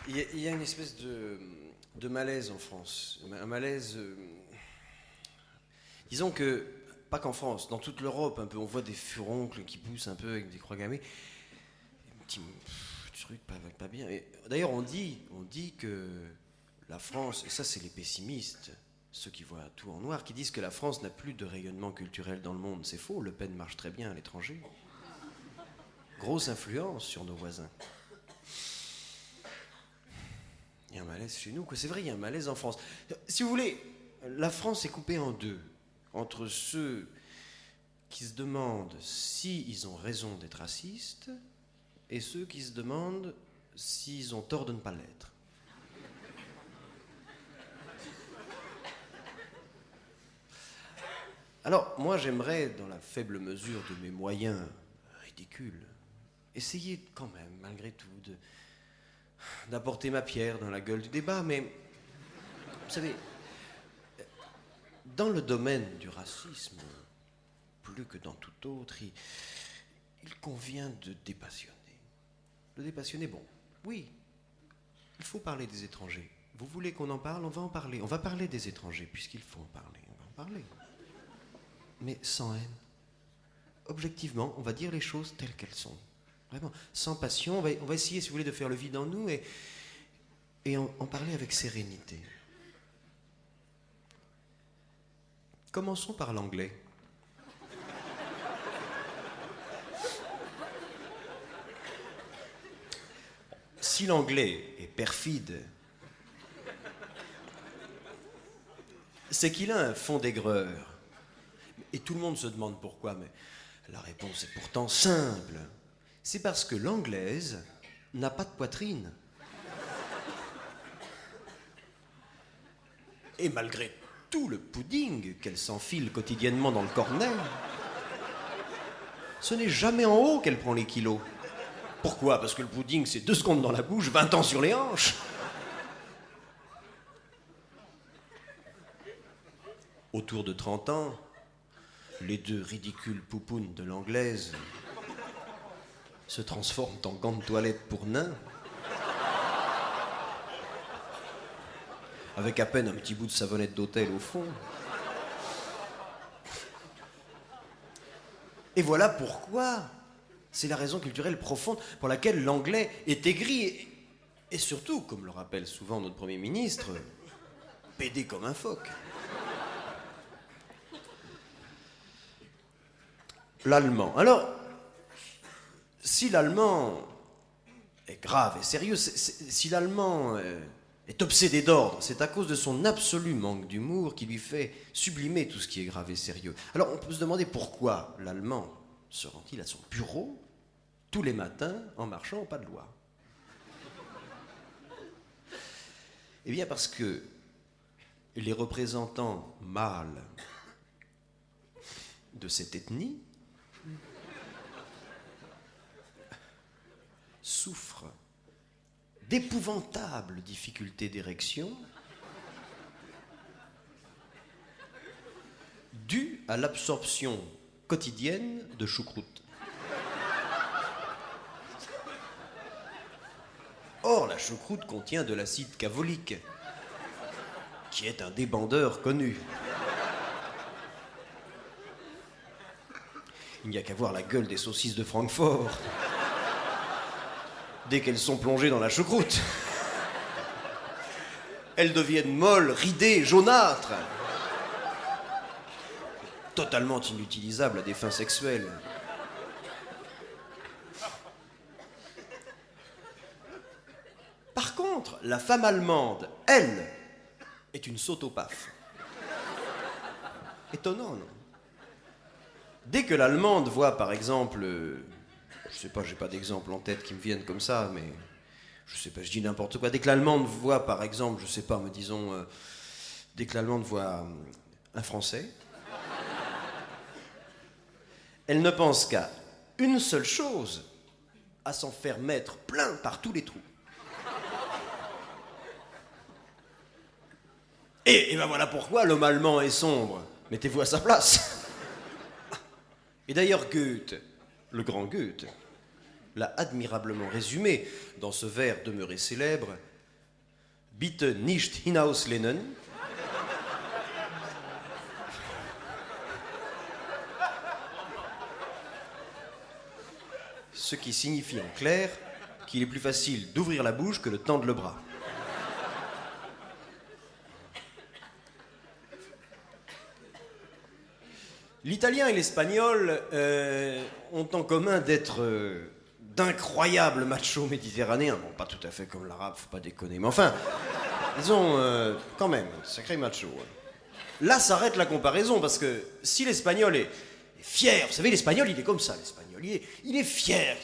Il y a une espèce de malaise en France. Un malaise. Disons que, pas qu'en France, dans toute l'Europe, un peu, on voit des furoncles qui poussent un peu avec des croix gammées. Un petit truc pas bien. D'ailleurs, on dit que la France, et ça, c'est les pessimistes, ceux qui voient tout en noir, qui disent que la France n'a plus de rayonnement culturel dans le monde. C'est faux, Le Pen marche très bien à l'étranger. Grosse influence sur nos voisins. Il y a un malaise chez nous, quoi. C'est vrai, il y a un malaise en France. Si vous voulez, la France est coupée en deux. Entre ceux qui se demandent s'ils ont raison d'être racistes et ceux qui se demandent s'ils ont tort de ne pas l'être. Alors, moi, j'aimerais, dans la faible mesure de mes moyens ridicules, essayer quand même, malgré tout, d'apporter ma pierre dans la gueule du débat, mais, vous savez, dans le domaine du racisme, plus que dans tout autre, il convient de dépassionner. De dépassionner, bon, oui, il faut parler des étrangers. Vous voulez qu'on en parle? On va en parler. On va parler des étrangers, puisqu'il faut en parler. On va en parler. Mais sans haine. Objectivement, on va dire les choses telles qu'elles sont. Vraiment, sans passion. On va essayer, si vous voulez, de faire le vide en nous et en parler avec sérénité. Commençons par l'anglais. Si l'anglais est perfide, c'est qu'il a un fond d'aigreur. Et tout le monde se demande pourquoi, mais la réponse est pourtant simple. C'est parce que l'anglaise n'a pas de poitrine. Et malgré tout le pudding qu'elle s'enfile quotidiennement dans le cornet, ce n'est jamais en haut qu'elle prend les kilos. Pourquoi? Parce que le pudding, c'est 2 secondes dans la bouche, 20 ans sur les hanches. Autour de 30 ans, les 2 ridicules poupounes de l'anglaise se transforment en gants de toilette pour nains, avec à peine un petit bout de savonnette d'hôtel au fond. Et voilà pourquoi, c'est la raison culturelle profonde pour laquelle l'anglais est aigri et surtout, comme le rappelle souvent notre Premier ministre, pédé comme un phoque. L'allemand. Alors, si l'allemand est grave et sérieux, si l'allemand est obsédé d'ordre, c'est à cause de son absolu manque d'humour qui lui fait sublimer tout ce qui est grave et sérieux. Alors, on peut se demander pourquoi l'allemand se rend-il à son bureau tous les matins en marchant au pas de loi. Eh bien, parce que les représentants mâles de cette ethnie souffrent d'épouvantables difficultés d'érection dues à l'absorption quotidienne de choucroute. Or, la choucroute contient de l'acide cavolique, qui est un débandeur connu. Il n'y a qu'à voir la gueule des saucisses de Francfort dès qu'elles sont plongées dans la choucroute. Elles deviennent molles, ridées, jaunâtres. Totalement inutilisables à des fins sexuelles. Par contre, la femme allemande, elle, est une saute au paf. Étonnant, non? Dès que l'allemande voit, par exemple, je sais pas, j'ai pas d'exemple en tête qui me viennent comme ça, mais je sais pas, je dis n'importe quoi. Dès que l'allemande voit, par exemple, je sais pas, me disons, dès que l'allemande voit un Français, elle ne pense qu'à une seule chose, à s'en faire mettre plein par tous les trous. Et ben voilà pourquoi l'homme allemand est sombre. Mettez-vous à sa place. Et d'ailleurs, Goethe, le grand Goethe, l'a admirablement résumé dans ce vers demeuré célèbre: bitte nicht hinauslehnen. Ce qui signifie en clair qu'il est plus facile d'ouvrir la bouche que de tendre le bras. L'italien et l'espagnol ont en commun d'être d'incroyables machos méditerranéens. Bon, pas tout à fait comme l'arabe, faut pas déconner. Mais enfin, ils ont quand même un sacré macho. Là s'arrête la comparaison, parce que si l'espagnol est fier, vous savez, l'espagnol, il est comme ça, l'espagnol, il est fier.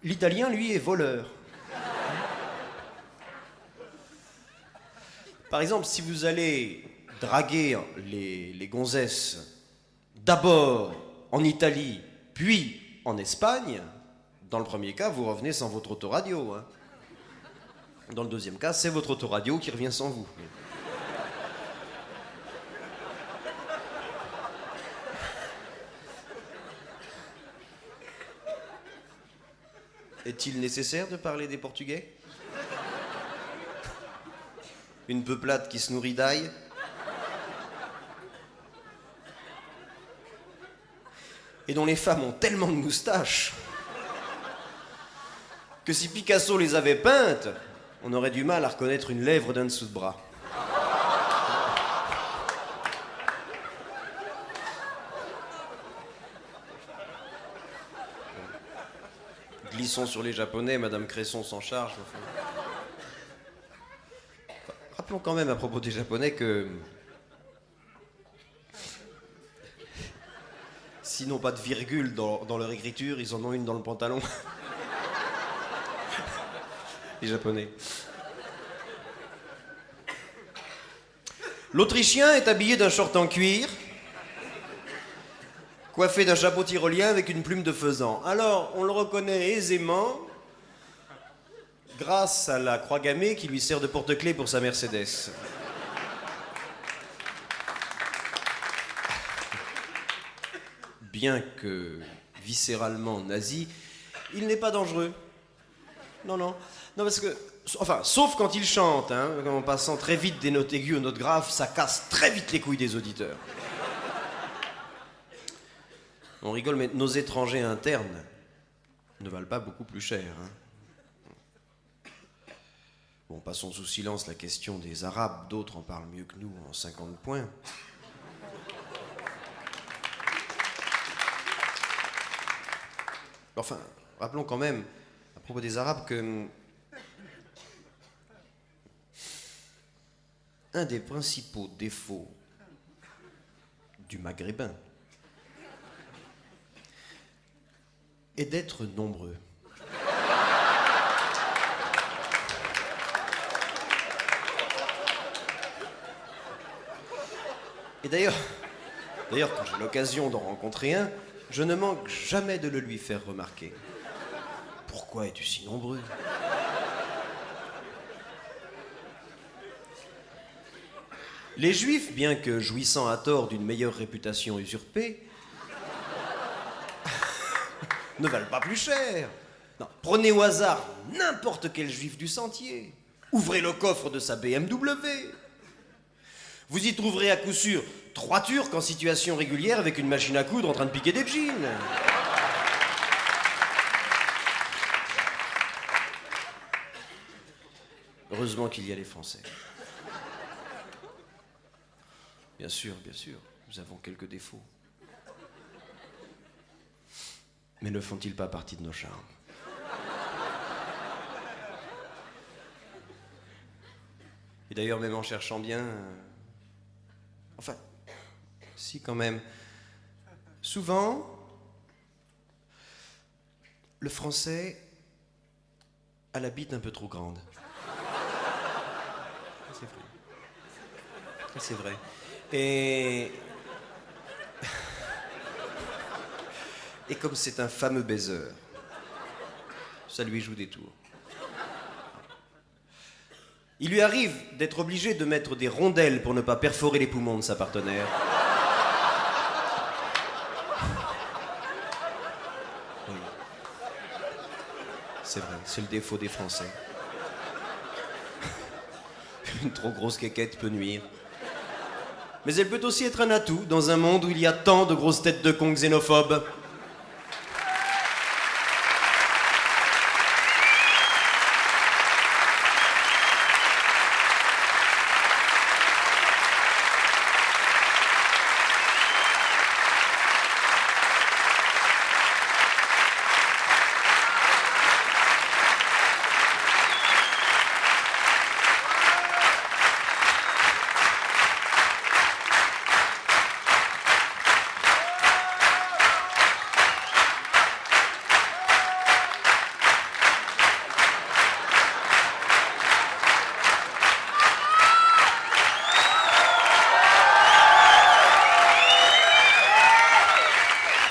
L'italien, lui, est voleur. Par exemple, si vous allez draguer les gonzesses d'abord en Italie, puis en Espagne, dans le premier cas, vous revenez sans votre autoradio. Hein. Dans le deuxième cas, c'est votre autoradio qui revient sans vous. Est-il nécessaire de parler des Portugais ? Une peuplade qui se nourrit d'ail ? Et dont les femmes ont tellement de moustaches que si Picasso les avait peintes, on aurait du mal à reconnaître une lèvre d'un dessous de bras. Glissons sur les Japonais, Madame Cresson s'en charge. Enfin, rappelons quand même à propos des Japonais que s'ils n'ont pas de virgule dans leur écriture, ils en ont une dans le pantalon. Les Japonais. L'Autrichien est habillé d'un short en cuir, coiffé d'un chapeau tyrolien avec une plume de faisan. Alors, on le reconnaît aisément grâce à la croix gammée qui lui sert de porte-clés pour sa Mercedes. Bien que viscéralement nazi, il n'est pas dangereux. Non, non. Non, parce que... Enfin, sauf quand il chante, hein, en passant très vite des notes aiguës aux notes graves, ça casse très vite les couilles des auditeurs. On rigole, mais nos étrangers internes ne valent pas beaucoup plus cher. Hein. Bon, passons sous silence la question des Arabes. D'autres en parlent mieux que nous en 50 points. Enfin, rappelons quand même, à propos des Arabes, que un des principaux défauts du Maghrébin est d'être nombreux. Et d'ailleurs, quand j'ai l'occasion d'en rencontrer un, je ne manque jamais de le lui faire remarquer. Pourquoi es-tu si nombreux ? Les Juifs, bien que jouissant à tort d'une meilleure réputation usurpée, ne valent pas plus cher. Non, prenez au hasard n'importe quel Juif du sentier. Ouvrez le coffre de sa BMW. Vous y trouverez à coup sûr 3 Turcs en situation régulière avec une machine à coudre en train de piquer des jeans. Heureusement qu'il y a les Français. Bien sûr, nous avons quelques défauts. Mais ne font-ils pas partie de nos charmes ? Et d'ailleurs, même en cherchant bien... Enfin, si quand même. Souvent, le Français a la bite un peu trop grande. C'est vrai. C'est vrai. Et comme c'est un fameux baiser, ça lui joue des tours. Il lui arrive d'être obligé de mettre des rondelles pour ne pas perforer les poumons de sa partenaire. Oui. C'est vrai, c'est le défaut des Français. Une trop grosse quéquette peut nuire. Mais elle peut aussi être un atout dans un monde où il y a tant de grosses têtes de cons xénophobes.